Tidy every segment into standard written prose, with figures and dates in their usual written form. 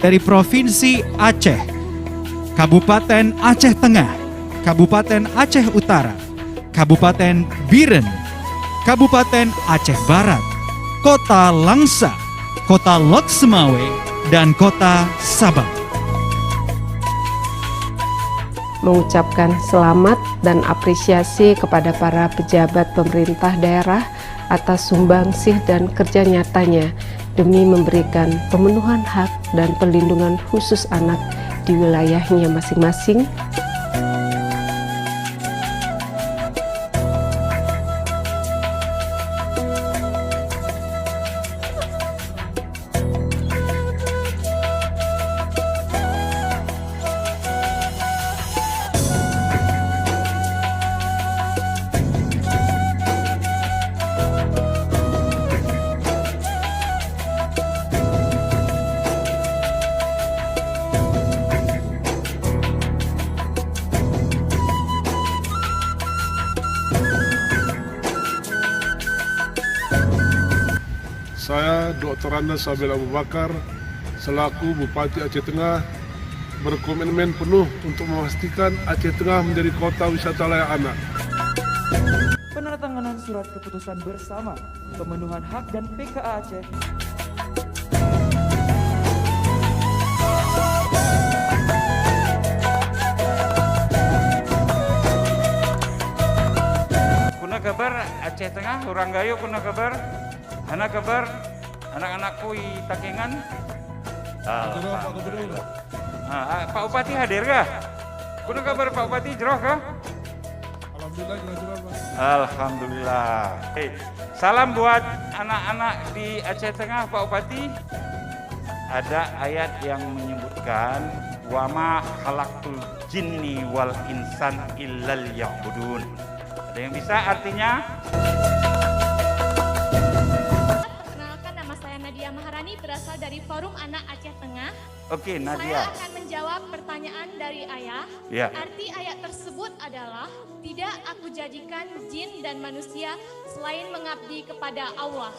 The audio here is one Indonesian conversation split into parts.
dari Provinsi Aceh, Kabupaten Aceh Tengah, Kabupaten Aceh Utara, Kabupaten Biren, Kabupaten Aceh Barat, Kota Langsa, Kota Lok Semawe, dan Kota Sabang. Mengucapkan selamat dan apresiasi kepada para pejabat pemerintah daerah atas sumbangsih dan kerja nyatanya demi memberikan pemenuhan hak dan perlindungan khusus anak di wilayahnya masing-masing. Saya Dr. Andes Sabil Abu Bakar selaku Bupati Aceh Tengah berkomitmen penuh untuk memastikan Aceh Tengah menjadi kota wisata layak anak. Penandatanganan surat keputusan bersama pemenuhan hak dan PKA Aceh. Kuna kabar Aceh Tengah, orang Gayo kuna kabar, anak kabar, anak-anakku di Takengan. Pak Bupati hadir kah? Kuna kabar Pak Bupati jeroh kah? Alhamdulillah, Pak. Alhamdulillah. Salam buat anak-anak di Aceh Tengah, Pak Bupati. Ada ayat yang menyebutkan wama khalaqtul jinni wal insan illal ya'budun. Ada yang bisa artinya? Perkenalkan, nama saya Nadia Maharani, berasal dari Forum Anak Aceh Tengah. Oke, Saya Nadia. akan menjawab pertanyaan dari ayah. Ya. Arti ayat tersebut adalah, tidak aku jadikan jin dan manusia selain mengabdi kepada Allah.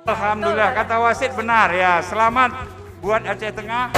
Alhamdulillah, kata wasit benar ya. Selamat buat Aceh Tengah.